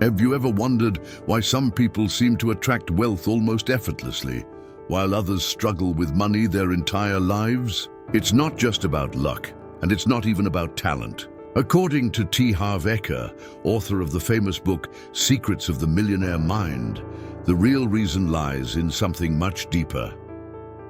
Have you ever wondered why some people seem to attract wealth almost effortlessly, while others struggle with money their entire lives? It's not just about luck, and it's not even about talent. According to Harv Eker, author of the famous book Secrets of the Millionaire Mind, the real reason lies in something much deeper: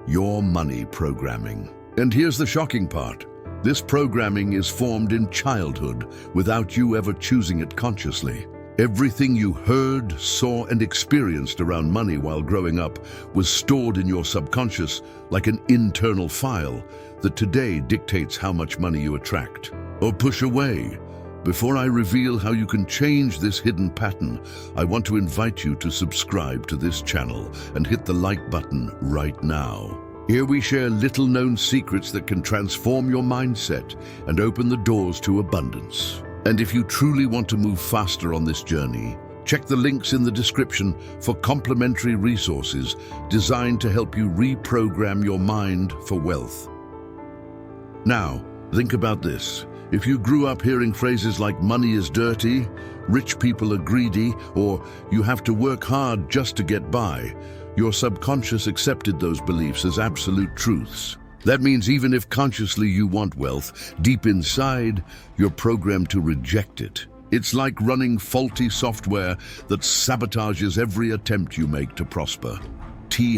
your money programming. And here's the shocking part. This programming is formed in childhood without you ever choosing it consciously. Everything you heard, saw, and experienced around money while growing up was stored in your subconscious like an internal file that today dictates how much money you attract or push away. Before I reveal how you can change this hidden pattern, I want to invite you to subscribe to this channel and hit the like button right now. Here we share little-known secrets that can transform your mindset and open the doors to abundance. And if you truly want to move faster on this journey, check the links in the description for complimentary resources designed to help you reprogram your mind for wealth. Now, think about this. If you grew up hearing phrases like money is dirty, rich people are greedy, or you have to work hard just to get by, your subconscious accepted those beliefs as absolute truths. That means even if consciously you want wealth, deep inside, you're programmed to reject it. It's like running faulty software that sabotages every attempt you make to prosper.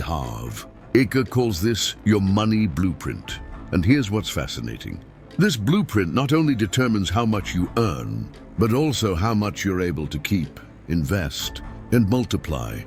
Harv Eker calls this your money blueprint. And here's what's fascinating. This blueprint not only determines how much you earn, but also how much you're able to keep, invest, and multiply.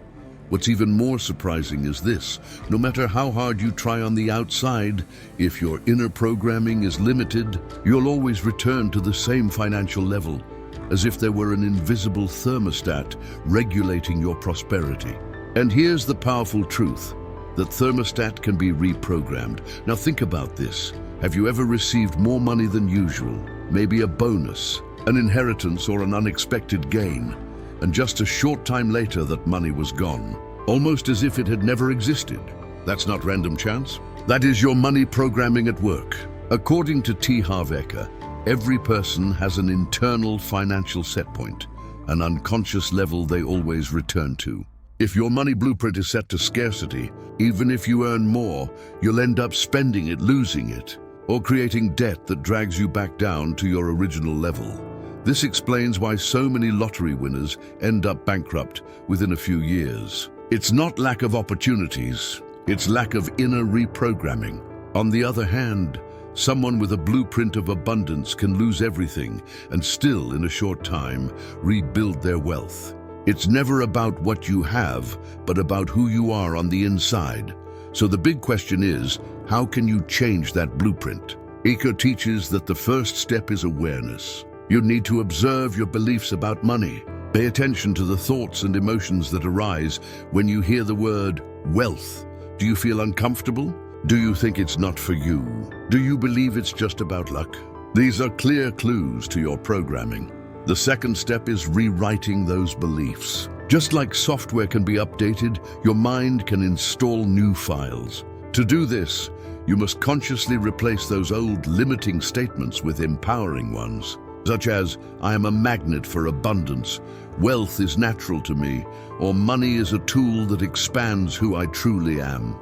What's even more surprising is this: no matter how hard you try on the outside, if your inner programming is limited, you'll always return to the same financial level, as if there were an invisible thermostat regulating your prosperity. And here's the powerful truth: that thermostat can be reprogrammed. Now think about this. Have you ever received more money than usual? Maybe a bonus, an inheritance, or an unexpected gain. And just a short time later that money was gone, almost as if it had never existed. That's not random chance. That is your money programming at work. According to Harv Eker, every person has an internal financial set point, an unconscious level they always return to. If your money blueprint is set to scarcity, even if you earn more, you'll end up spending it, losing it, or creating debt that drags you back down to your original level. This explains why so many lottery winners end up bankrupt within a few years. It's not lack of opportunities, it's lack of inner reprogramming. On the other hand, someone with a blueprint of abundance can lose everything and still, in a short time, rebuild their wealth. It's never about what you have, but about who you are on the inside. So the big question is, how can you change that blueprint? Eker teaches that the first step is awareness. You need to observe your beliefs about money. Pay attention to the thoughts and emotions that arise when you hear the word wealth. Do you feel uncomfortable? Do you think it's not for you? Do you believe it's just about luck? These are clear clues to your programming. The second step is rewriting those beliefs. Just like software can be updated, your mind can install new files. To do this, you must consciously replace those old limiting statements with empowering ones, such as, I am a magnet for abundance, wealth is natural to me, or money is a tool that expands who I truly am.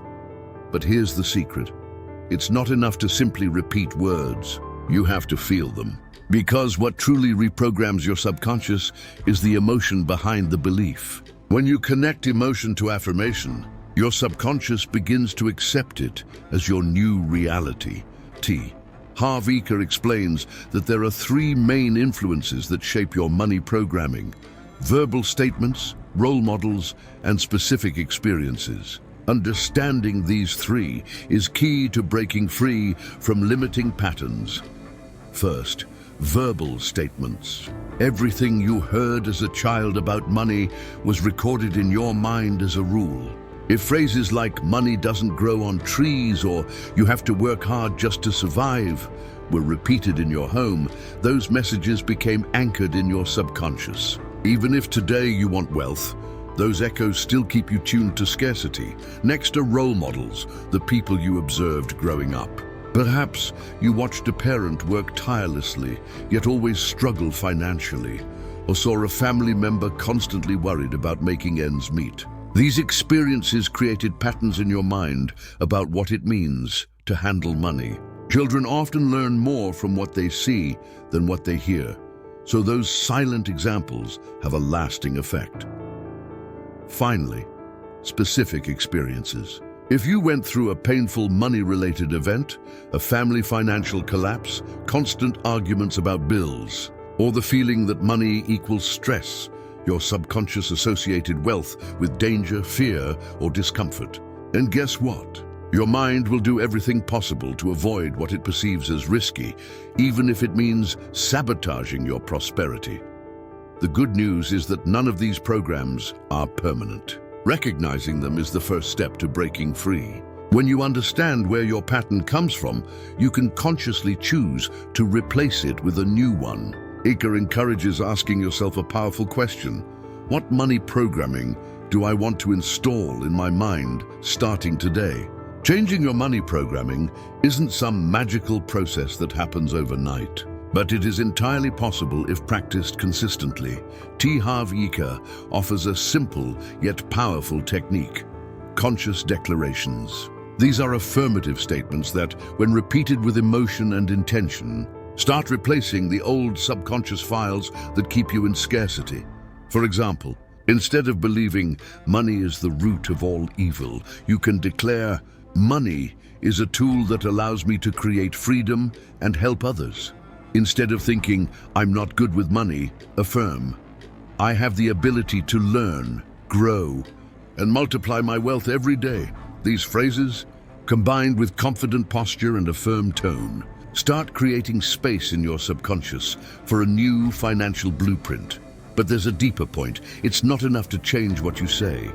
But here's the secret. It's not enough to simply repeat words. You have to feel them. Because what truly reprograms your subconscious is the emotion behind the belief. When you connect emotion to affirmation, your subconscious begins to accept it as your new reality. Harv Eker explains that there are three main influences that shape your money programming: verbal statements, role models, and specific experiences. Understanding these three is key to breaking free from limiting patterns. First, verbal statements. Everything you heard as a child about money was recorded in your mind as a rule. If phrases like money doesn't grow on trees or you have to work hard just to survive were repeated in your home, those messages became anchored in your subconscious. Even if today you want wealth, those echoes still keep you tuned to scarcity. Next are role models, the people you observed growing up. Perhaps you watched a parent work tirelessly, yet always struggle financially. or saw a family member constantly worried about making ends meet. These experiences created patterns in your mind about what it means to handle money. Children often learn more from what they see than what they hear, so those silent examples have a lasting effect. Finally, specific experiences. If you went through a painful money-related event, a family financial collapse, constant arguments about bills, or the feeling that money equals stress, your subconscious associated wealth with danger, fear, or discomfort. And guess what? Your mind will do everything possible to avoid what it perceives as risky, even if it means sabotaging your prosperity. The good news is that none of these programs are permanent. Recognizing them is the first step to breaking free. When you understand where your pattern comes from, you can consciously choose to replace it with a new one. Eker encourages asking yourself a powerful question. What money programming do I want to install in my mind starting today? Changing your money programming isn't some magical process that happens overnight, but it is entirely possible if practiced consistently. Harv Eker offers a simple yet powerful technique: conscious declarations. These are affirmative statements that, when repeated with emotion and intention, start replacing the old subconscious files that keep you in scarcity. For example, instead of believing money is the root of all evil, you can declare, "Money is a tool that allows me to create freedom and help others." Instead of thinking, "I'm not good with money," affirm, "I have the ability to learn, grow, and multiply my wealth every day." These phrases, combined with confident posture and a firm tone, start creating space in your subconscious for a new financial blueprint. But there's a deeper point. It's not enough to change what you say.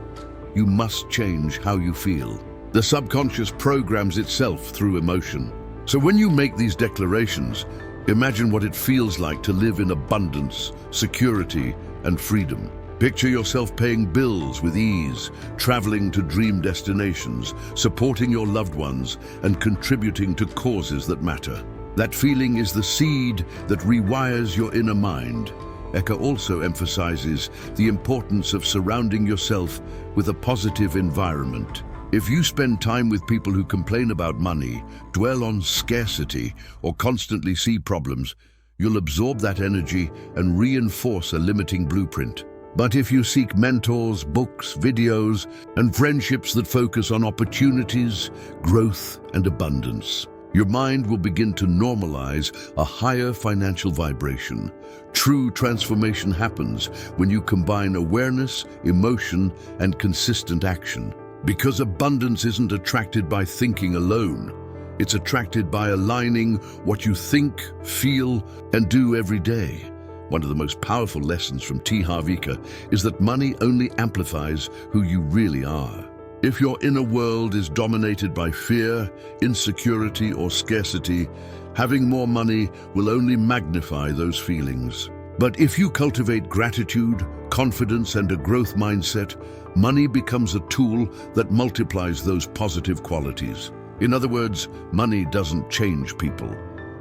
You must change how you feel. The subconscious programs itself through emotion. So when you make these declarations, imagine what it feels like to live in abundance, security, and freedom. Picture yourself paying bills with ease, traveling to dream destinations, supporting your loved ones, and contributing to causes that matter. That feeling is the seed that rewires your inner mind. Eker also emphasizes the importance of surrounding yourself with a positive environment. If you spend time with people who complain about money, dwell on scarcity, or constantly see problems, you'll absorb that energy and reinforce a limiting blueprint. But if you seek mentors, books, videos, and friendships that focus on opportunities, growth, and abundance, your mind will begin to normalize a higher financial vibration. True transformation happens when you combine awareness, emotion, and consistent action. Because abundance isn't attracted by thinking alone. It's attracted by aligning what you think, feel, and do every day. One of the most powerful lessons from Harv Eker is that money only amplifies who you really are. If your inner world is dominated by fear, insecurity, or scarcity, having more money will only magnify those feelings. But if you cultivate gratitude, confidence, and a growth mindset, money becomes a tool that multiplies those positive qualities. In other words, money doesn't change people.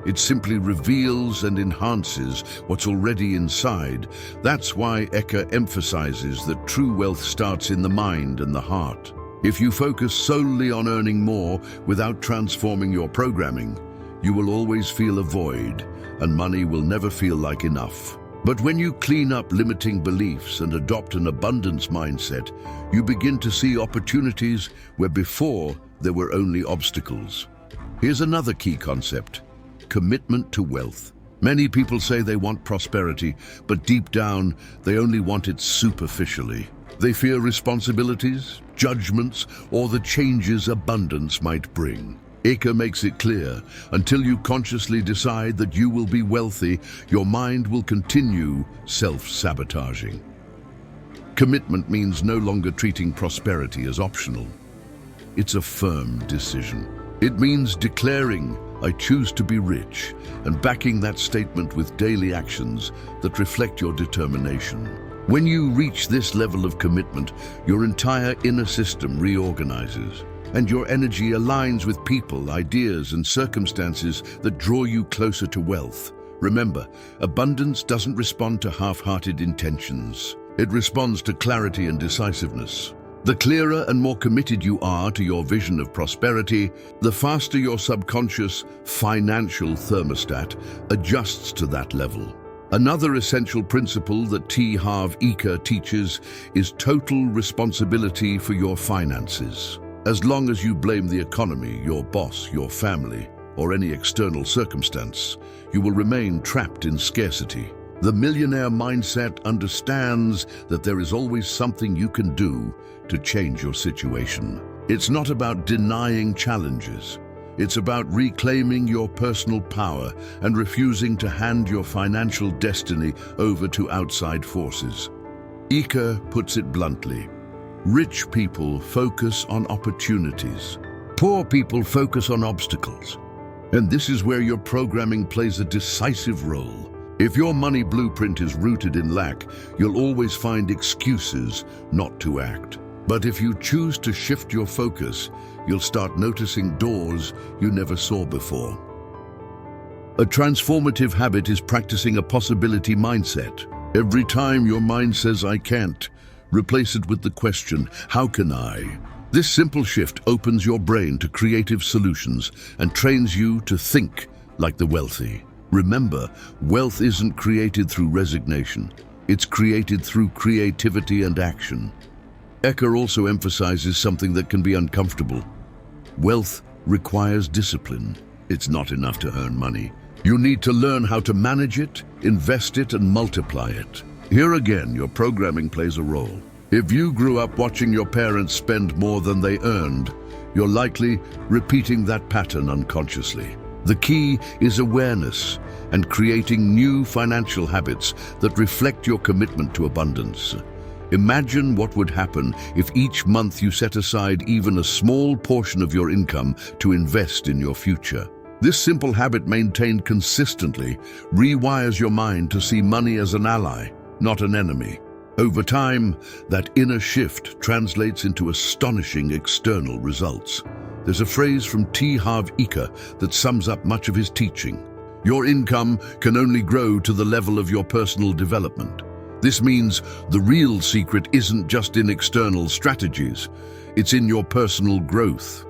It simply reveals and enhances what's already inside. That's why Eker emphasizes that true wealth starts in the mind and the heart. If you focus solely on earning more without transforming your programming, you will always feel a void, and money will never feel like enough. But when you clean up limiting beliefs and adopt an abundance mindset, you begin to see opportunities where before there were only obstacles. Here's another key concept: commitment to wealth. Many people say they want prosperity, but deep down, they only want it superficially. They fear responsibilities, judgments, or the changes abundance might bring. Eker makes it clear, until you consciously decide that you will be wealthy, your mind will continue self-sabotaging. Commitment means no longer treating prosperity as optional. It's a firm decision. It means declaring, "I choose to be rich," and backing that statement with daily actions that reflect your determination. When you reach this level of commitment, your entire inner system reorganizes, and your energy aligns with people, ideas, and circumstances that draw you closer to wealth, Remember, abundance doesn't respond to half-hearted intentions. It responds to clarity and decisiveness. The clearer and more committed you are to your vision of prosperity, the faster your subconscious financial thermostat adjusts to that level. Another essential principle that Harv Eker teaches is total responsibility for your finances. As long as you blame the economy, your boss, your family, or any external circumstance, you will remain trapped in scarcity. The millionaire mindset understands that there is always something you can do to change your situation. It's not about denying challenges. It's about reclaiming your personal power and refusing to hand your financial destiny over to outside forces. Eker puts it bluntly: rich people focus on opportunities. Poor people focus on obstacles. And this is where your programming plays a decisive role. If your money blueprint is rooted in lack, you'll always find excuses not to act. But if you choose to shift your focus, you'll start noticing doors you never saw before. A transformative habit is practicing a possibility mindset. Every time your mind says, "I can't," replace it with the question, "How can I?" This simple shift opens your brain to creative solutions and trains you to think like the wealthy. Remember, wealth isn't created through resignation. It's created through creativity and action. Eker also emphasizes something that can be uncomfortable. Wealth requires discipline. It's not enough to earn money. You need to learn how to manage it, invest it, and multiply it. Here again, your programming plays a role. If you grew up watching your parents spend more than they earned, you're likely repeating that pattern unconsciously. The key is awareness and creating new financial habits that reflect your commitment to abundance. Imagine what would happen if each month you set aside even a small portion of your income to invest in your future. This simple habit maintained consistently rewires your mind to see money as an ally, not an enemy. Over time, that inner shift translates into astonishing external results. There's a phrase from Harv Eker that sums up much of his teaching. Your income can only grow to the level of your personal development. This means the real secret isn't just in external strategies, it's in your personal growth.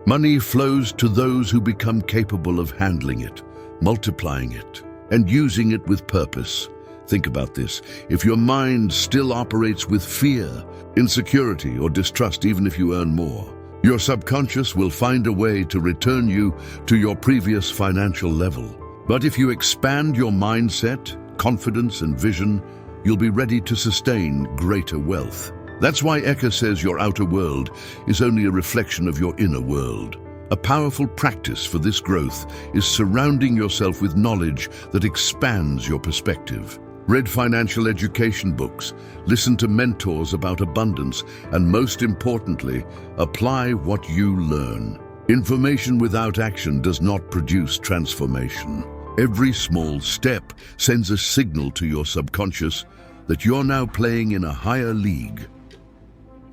Money flows to those who become capable of handling it, multiplying it, and using it with purpose. Think about this. If your mind still operates with fear, insecurity, or distrust, even if you earn more, your subconscious will find a way to return you to your previous financial level. But if you expand your mindset, confidence, and vision, you'll be ready to sustain greater wealth. That's why Eker says your outer world is only a reflection of your inner world. A powerful practice for this growth is surrounding yourself with knowledge that expands your perspective. Read financial education books, listen to mentors about abundance, and most importantly, apply what you learn. Information without action does not produce transformation. Every small step sends a signal to your subconscious that you're now playing in a higher league.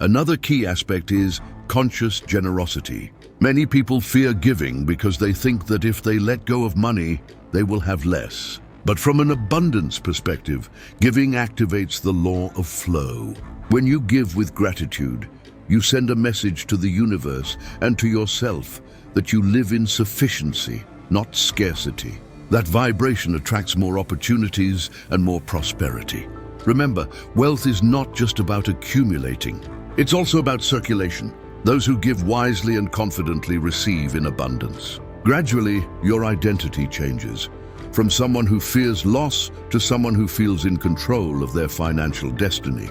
Another key aspect is conscious generosity. Many people fear giving because they think that if they let go of money, they will have less. But from an abundance perspective, giving activates the law of flow. When you give with gratitude, you send a message to the universe and to yourself that you live in sufficiency, not scarcity. That vibration attracts more opportunities and more prosperity. Remember, wealth is not just about accumulating. It's also about circulation. Those who give wisely and confidently receive in abundance. Gradually, your identity changes. From someone who fears loss to someone who feels in control of their financial destiny.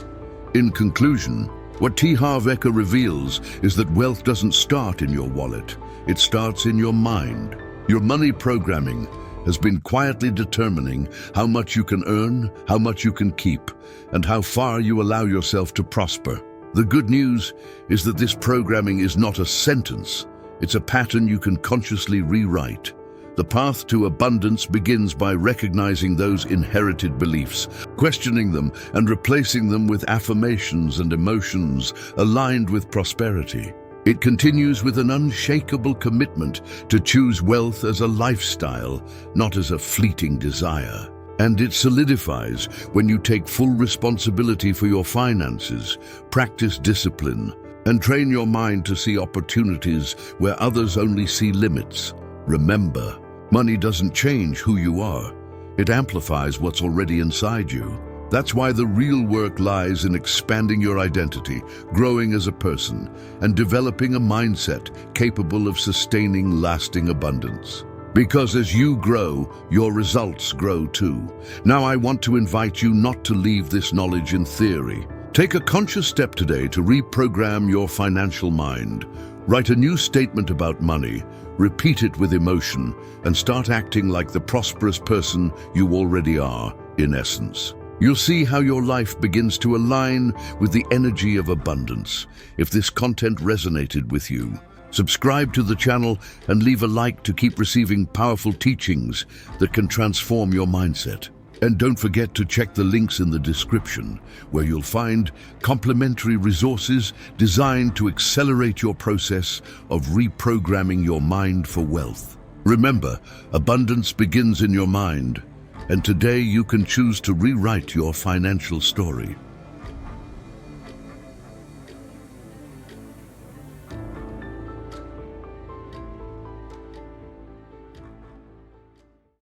In conclusion, what Harv Eker reveals is that wealth doesn't start in your wallet. It starts in your mind. Your money programming has been quietly determining how much you can earn, how much you can keep, and how far you allow yourself to prosper. The good news is that this programming is not a sentence. It's a pattern you can consciously rewrite. The path to abundance begins by recognizing those inherited beliefs, questioning them, and replacing them with affirmations and emotions aligned with prosperity. It continues with an unshakable commitment to choose wealth as a lifestyle, not as a fleeting desire. And it solidifies when you take full responsibility for your finances, practice discipline, and train your mind to see opportunities where others only see limits. Remember, money doesn't change who you are. It amplifies what's already inside you. That's why the real work lies in expanding your identity, growing as a person, and developing a mindset capable of sustaining lasting abundance. Because as you grow, your results grow too. Now I want to invite you not to leave this knowledge in theory. Take a conscious step today to reprogram your financial mind. Write a new statement about money, repeat it with emotion, and start acting like the prosperous person you already are, in essence. You'll see how your life begins to align with the energy of abundance. If this content resonated with you, subscribe to the channel and leave a like to keep receiving powerful teachings that can transform your mindset. And don't forget to check the links in the description, where you'll find complimentary resources designed to accelerate your process of reprogramming your mind for wealth. Remember, abundance begins in your mind, and today you can choose to rewrite your financial story.